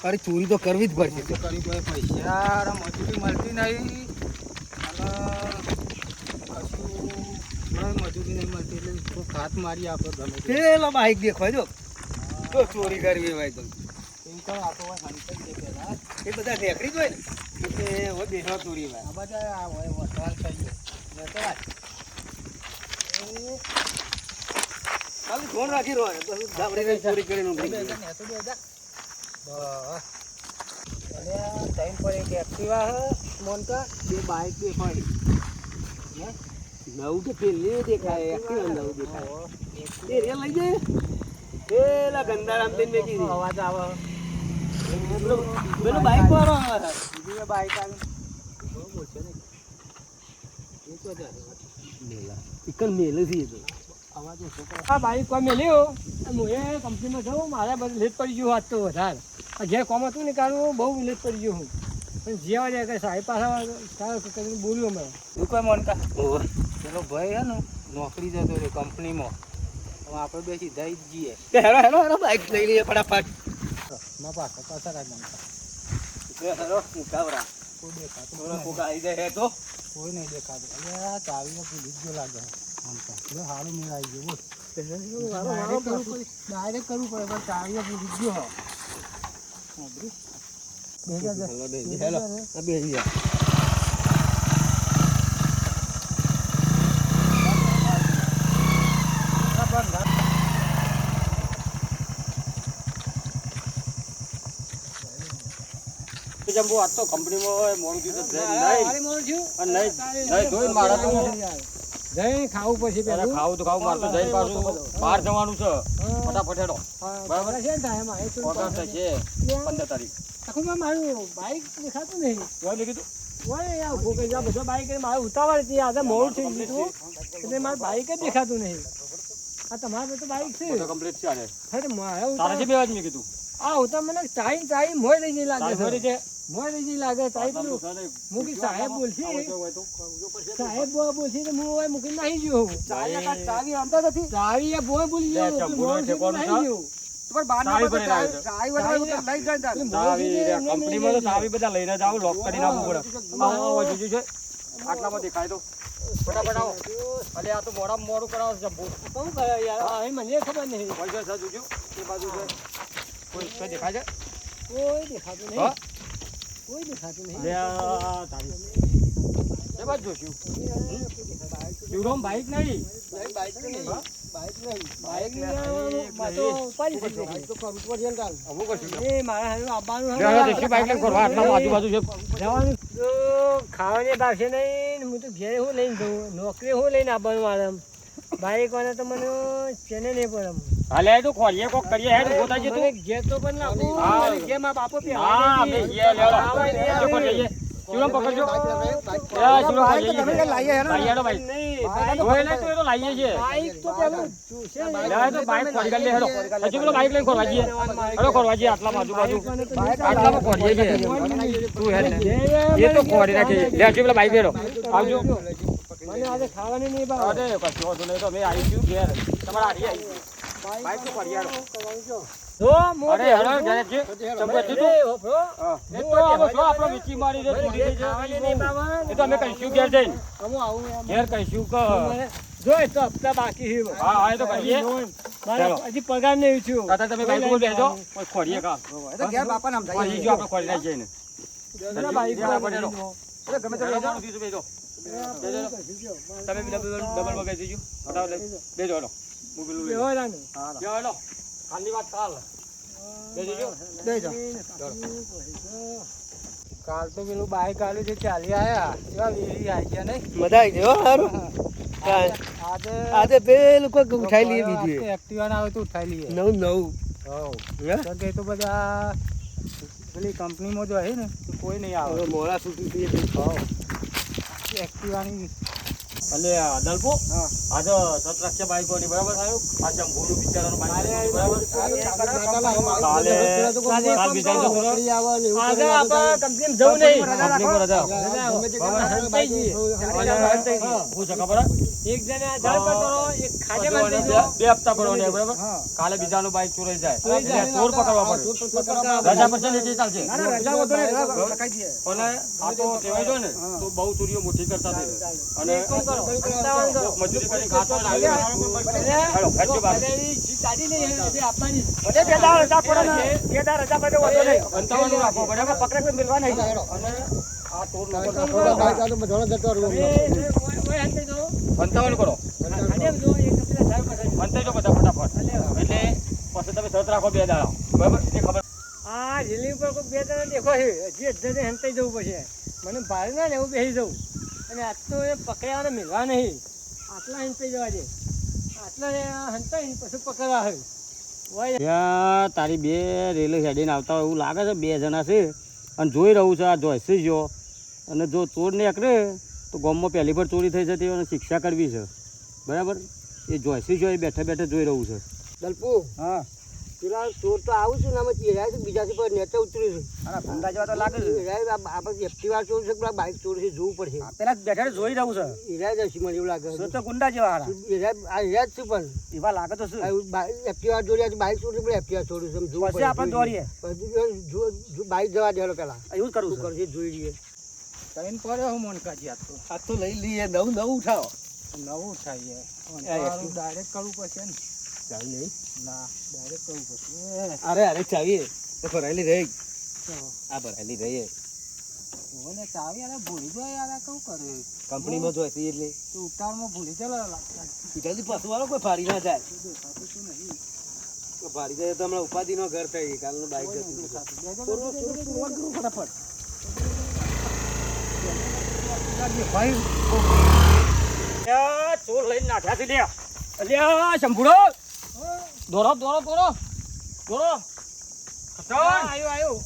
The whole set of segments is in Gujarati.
અરે ચોરી તો કરવી જ પડશે. કરી તો પૈસા મજૂરી મળતી નહીં અને મજૂરી નહીં મળતી એટલે કોઈ હાથ મારી આપો ગમે પેલા બાઈક દેખવા જો તો ચોરી કરવી હોય તો એમ તો આપો હંતર છે પેલા એ બધા નેકળી જ હોય ને એટલે હવે દેખવા ચોરી હોય. આ બધા આ હોય વસવાલ થઈ ગયો તો વાત ખાલી ફોન રાખી રહ્યો ને પછી ધાબડીને ચોરી કરીને ઊભી ગઈ. ટાઈમ પર એક એક્ટિવા મોનકા બે બાઇક દેખાય નવું તો પેલી દેખાય એક્ટિવા નવું દેખાય એ રે લઈ જાય પેલા ગંદારામ બેન મેકી દે અવાજ આવે પેલો બાઈક વાળો આવે બીજી બાઇક આવે બરોબર છે ને એ તો મેલા ઇકન મેલે છે તો અવાજ આ બાઇક કોઈ મેલ્યો હું એ કંપનીમાં જાઉં મારે બધું લેટ પડી ગયું વાત તો વધારે જે કોમ હતું ને કાઢવું બહુ લેટ પડી ગયું હું પણ જેવા જાય કે સાહેબ પાછા કરીને બોલ્યું અમે તું કોઈ મોનકા પેલો ભાઈ હે ને નોકરી જતો રહ્યો કંપનીમાં હવે આપણે બે સીધા જ જઈએ હેરો હેરો હેરો બાઈક લઈ લઈએ ફટાફટ પાછા રાખ હેરો મુકાવરા કોઈ દેખાતું થોડા ફોકા આવી જાય હે તો કોઈ નહીં દેખાતું અરે આ ચાવીને ભૂલી જ ગયો લાગે આમ તો હાલું મેળાઈ ગયું બોલ ડાયરેક્ટ કરવું પડે પણ ચાવીને ભૂલી જ ગયો હેલો બેસી જા જંબુ આજ તો કંપનીમાં મોડું થયું નહીં મારા તો જઈ ખાવું પછી પેલું ખાવું તો ખાવું મારે તો જઈને પાછું બહાર જવાનું છે ફટાફટ હેડો બરાબર છે ને ટાઈમ આવે તો ઓર્ડર થશે 15 તારીખ આખું મારું બાઈક દેખાતું નહીં કોઈ લીધું ઓય યાર ઉભો કરી જા બધો બાઈક મારે ઉતાવળ હતી આજે મોડું થઈ ગયું એટલે મારું બાઈક જ દેખાતું નહીં આ તમારે તો બાઈક છે કમ્પ્લીટ છે આને અરે મારે તારે જે બે વાત મેં કીધું આ ઉતા મને ચાઈ મોય લઈ જઈ લાગે મોય લઈ જઈ લાગે ચાઈ પેલું મૂકી સાહેબ બોલશી સાહેબ બોલશી તો હું ઓય મૂકી નહીં ગયો ચાવી આમતા નથી ચાવી એ બોય બોલી ગયો નહીં ગયો કંપનીમાં તો ચાવી બધા લઈને જાવ લોક કરી નાખવું પડે છે આટલામાં દેખાય તો ફટાફટ આવો અલે આ તો મોડામાં મોડું કરાવો છે શું કરે યાર મને ખબર નહીં પૈસા છે જોજો એ બાજુ છે કોઈ દેખાય છે કોઈ દેખાતું નહીં કોઈ દેખાતું નહીં એ બાજુ જોશું શિવરામ બાઈક નહીં બાઈક ખાવાની ભાવશે નહીં હું તો ઘેર હું લઈને જઉં નોકરી હું લઈને આવવાનું મારે બાઈક વાળા તો મને ચેને નહીં પડે હાલે તો ખોરીએ કોક કરીએ હેડ ગોતા જે તું ઘેર તો પણ નાખું ઘેર માં બાપો પે હા મે યે લેડો જો કો જઈએ ચૂરમ પકડજો એ ચૂરમ પકડજો તમે કે લાઈએ હેડો લાઈએ ભાઈ નહીં હોય ને તો એ તો લાઈએ છે બાઈક તો પેલું છે લે તો બાઈક ખોરી કરી લે હેડો હજી પેલો બાઈક લઈને ખોરવા જઈએ હેડો ખોરવા જઈએ આટલા બાજુ આટલામાં ખોરીએ છે તું હેડ એ તો ખોરી રાખી લે હજી પેલા બાઈક હેડો આવજો મને આજે ખાવાની નહીં બા અરે કશો તો નહીં તો મે આવી છું ઘેર તમારા આડી આવી બાઈક તો ખોરી આડો જો અરે હેડો ઘરે જે ચંપત તું એ તો હવે જો આપણો વિચી મારી દે છોડી દે ખાવાની નહીં બાબા એ તો અમે કહીશું ઘેર જઈને હું આવું ઘેર કહીશું કે જો એ તો હપ્તા બાકી છે હા હા એ તો કહીએ મારે હજી પગાર નહીં થયો કાતા તમે બાઈક પર બેસજો કોઈ ખોરીએ કા એ તો ઘેર બાપા નામ થાય જો આપણે ખોરી નાખીએ ને બાઈક પડેલો અરે ગમે તે બેસજો બેસજો તમે ડબલ વગાઈ દેજો ફટાફટ બેજો હેડો મોબાઈલ લઈ હા હેડો કાલની વાત કાલ બેજો કાલ તો પેલું બાઈક આલું છે ચાલી આયા કેવા વીરી આવી ગયા નહીં મજા આવી ગયો સારું આજે પેલું કોઈ ઉઠાઈ લઈએ બીજું એક્ટિવા ના આવે તો ઉઠાઈ લઈએ નવું કે તો બધા પેલી કંપનીમાં જો હે ને તો કોઈ નહીં આવે મોડા સુધી એક્ટિવાની એટલે દલપો આજે સતરાક્ષ બાઈકોની બરાબર થયું આ શંભુનું બિચારાનું બાઈક બરાબર કાલે કાલ બીજા તો આજે આપણે કંપનીમાં જવું નહીં. કંપનીમાં રજા હંતાઈ જઈએ. હું છે ખબર એક જણા ઝાડ પર ચડો, એક ખાડે માં જઈ જાઓ. 2 હપ્તા ભરવાની બરાબર કાલે બીજાનું બાઈક ચોરાઈ જાય એટલે ચોર પકડવા પડે રજા પડશે ને એટલે ચાલશે પણ આ તો કહેવાય છે ને તો બહુ ચોરીઓ મોટી કરતા થઈ અને મજૂરી કરી ખાતો ને આવી હેલો હેડજો બાપ ચાલી નહીં એટલે આપવાની. 55 રાખો બરાબર પકડે કોઈ મિલવા નહીં અને આ ચોર લોકો ઓય હંતાઈ જાઓ. 55 કરો ખાડે જો એક પેલા ઝાડ પર જઈ. અંતે જો બધા ફટાફટ એટલે પછી તમે સત રાખો 2 દાડા બરાબર એ ખબર આ રેલી ઉપર કોઈ બે જણા દેખો છે હજી અડધે હંતાઈ જવું પડશે. મને ભારે ના ને એવું બેસી જવું અને આજ તો એ પકડ્યાને મિલવા નહીં. આટલા હંતાઈ જવા દે, આટલા હંતાઈ પછી પકડવા હોય. ત્યાં તારી 2 રેલવે હેડીને આવતા હોય એવું લાગે છે 2 જણા છે અને જોઈ રહ્યું છે આ જોઈસી જો અને જો ચોર ને એકરે તો ગામમાં પહેલી પર ચોરી થઈ જતી અને શિક્ષા કરવી છે બરાબર એ જોઈસી જો એ બેઠા બેઠા જોઈ રહ્યું છે દલપુ હા પેલા ચોર તો આવું છું ને અમે ચીરાય છે બીજાથી પર નેચે ઉતર્યું છે. ધંધા જેવા તો લાગે છે આપણે એક્ટિવા ચોર છે પેલા બાઇક ચોર છે જોવું પડશે. પેલા બેઠા જોઈ રહ્યું છે હીરા જશે મને એવું લાગે તો ગુંડા જેવા હારા હીરા જ છે પણ એવા લાગે તો શું એક્ટિવા ચોરી બાઇક ચોર છે એક્ટિવા ચોર છે જોવું પછી આપણે દોડીએ બાઇક જવા દેલો પેલા એવું કરવું છે કરશે જોઈ લઈએ. ટ્રેન પર હું મોનકાજી આ તો લઈ લઈએ નવું ઉઠાવો નવું ઉઠાવીએ ડાયરેક્ટ કરવું પડશે ને ચાવી નહીં ના ડાયરેક્ટ કરવું પડશે. અરે ચાવીએ તો ભરાયેલી રહી આ ભરાયેલી રહી ઓને ચાવી અરે ભૂલી જાય યાર આ કેવું કરે કંપનીમાં જોઈ છે એટલે તો ઉતારમાં ભૂલી જાય જલ્દી પાછું વાળો કોઈ ફાડી ના જાય તો ફાડી જાય તો હમણાં ઉપાધિ નો ઘર થઈ કાલનું બાઈક ફટાફટ ચોર લઈને નાખ્યા છે લે અલ્યા શંભુડો દોરો દોરો દોરો દોરો આવ્યો આવ્યો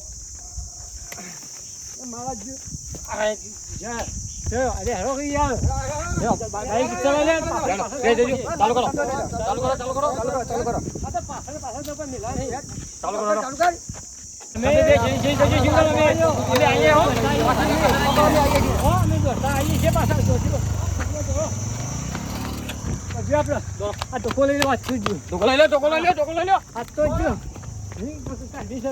મારા જ અરે હેરો કઈ યાર બાઈક ચલાવ લે ચાલુ કરો ચાલુ કરો ચાલુ કરો ચાલુ કરો આ તો પાછળ પાછળ તો પણ મિલા નહીં ચાલુ કરો ચાલુ કર અમે બે જઈ જંગલ અમે આઈએ હો અમે દોસ્તા આઈએ છે પાછળ તો જો આપણે આ તો કોલે લે વાત છું ટોકો લઈ લે ટોકો લઈ લે ટોકો લઈ લે આ તો જો ની પાછળ કાઢી છે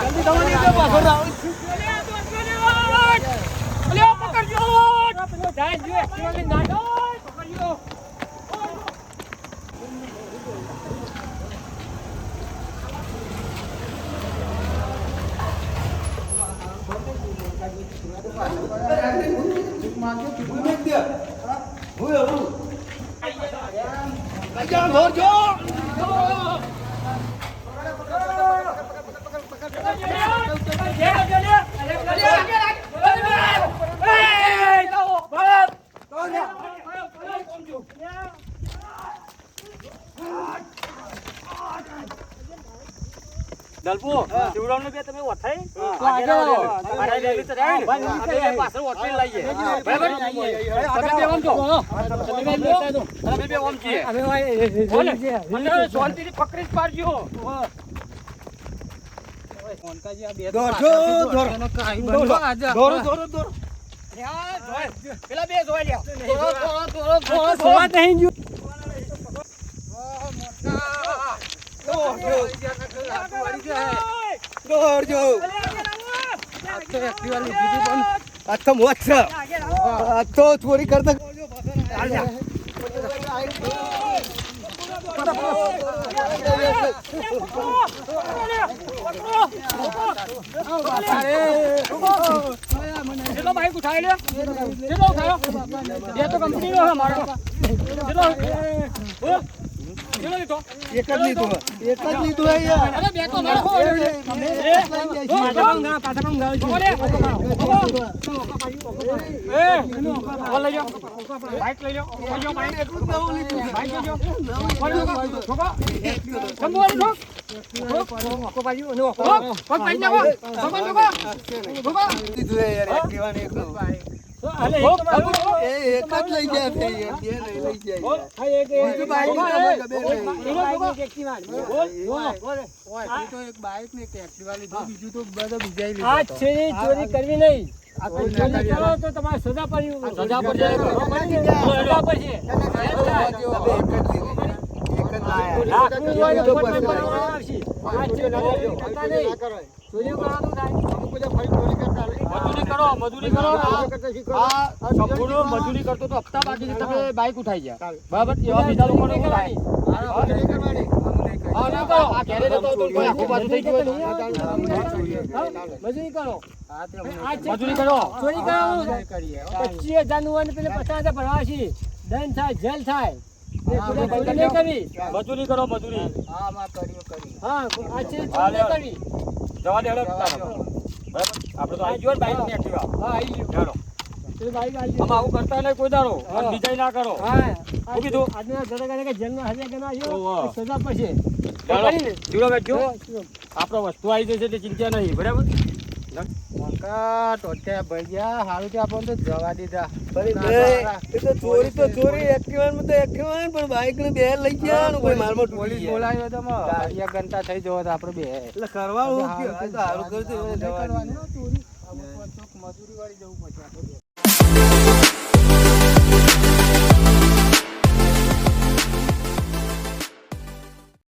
જલ્દી દવાની દે પાછળ રાવ અલ્યા પકડજો જાય જો એકચ્યુઅલી ના પકડજો દલપો શિવરામ ને બે તમે ઓઠાઈ તો આગળ આવો. મારા રેલી તો રહી ને આપણે પાછળ ઓઠાઈ લઈએ બરાબર તમે બે ઓમ છો તમે બે ઓમ છીએ અમે ભાઈ બોલે મને શાંતિથી પકડી જ પાડજો મોનકાજી આ બે પેલા બે જોઈ લ્યો સોવા નહીં જો તો ચોરી કરતા ચલો બાઈક ઉઠાઈ લે ચલો ઉઠાયો ये तो कंपनी નો है हमारा चलो કેટલો લીધો? એક જ લીધું હે યાર. અરે બે તો નાખો. પાછા પણ ગાવ બોલે. બોલ લઈ જાઓ. બાઈક લઈ જાઓ. લઈ જાઓ બાઈક. બાઈક લઈ જાઓ. ઠોકો. સંભો ઠોક. ઓકો બાજુ અને ઓકો કોણ પાઈ નાખો. ઠોકો ઠોકો. ઠોકો. લીધું હે યાર એક્ટિવા ને એકલું. અલે એક તો મારું એ એક જ લઈ ગયા છે યાર. બે નહીં લઈ ગયા યાર. હા એક બીજું બાઈક ને બે નહીં. બાઈક એક્ટિવા બોલ ઓય તું તો એક બાઈક ને એક એક્ટિવા લીધું બીજું તો બધા બીજા લીધું આ છે ચોરી કરવી નહીં આ ચોરી ચોરી ના કરો તો તમારે સજા પડી સજા પડશે. સજા પડશે લાખનું હોય તો કોઈ પણ આવશે. આ છે ચોરી કરતા નહીં. ચોરી કરવાનું થાય. મજૂરી કરો. મજૂરી કરો. આ સંપૂર્ણ મજૂરી કરતો તો હપ્તા બાકી તમે બાઈક ઉઠાઈ ગયા. બરાબર? એવા બીજા લોકોને શું થાય? હા, ના કરો. આ ઘેરે જતો હતો કોઈ આખું બાજુ થઈ ગયું હોય તો. મજૂરી કરો હા તે આ છે મજૂરી કરો. ચોરી કરવાનું કરીએ 25,000 નું હોય ને પેલે 50,000 ભરવા છે. દંડ થાય જેલ થાય એ પેલે ચોરી નહીં કરવી. મજૂરી કરો. મજૂરી. હા માં કર્યું હા આ છે ચોરી નહીં કરવી. જવા દે હેડો તારો. બરાબર? આપણે તો આવી ગયો ને બાઈક ને એક્ટિવા. હા આવી ગયું હેડો. પેલી બાઈક આવી આમાં આવું કરતા નહીં કોઈ દાડો. હા. અને બીજાય ના કરો. હા શું કીધું? આજના ઘરે જેલમાં હજાર ગણા ઓહો. આવ્યો સજા પડશે હેડો. જીરો બેઠજો. જો, આપણો વસ્તુ આવી જશે એટલે ચિંતા નહીં. બરાબર? મંકા ટોટ્યા ભૈયા હારું કે આપણને તો જવા દીધા ચોરી તો ચોરી એક્ટિવા માં તો એક્ટિવા પણ બાઈક ને બે લઈ ગયા કોઈ માલમાં પોલીસ બોલાવ્યો તો ગાડિયા ઘંટા થઈ જવો તો આપણે બે એટલે કરવા હું કયો આ તો હારું કરતું કરવાની જવા ચોરી મજૂરી વાળી જવું પડશે આપણે બે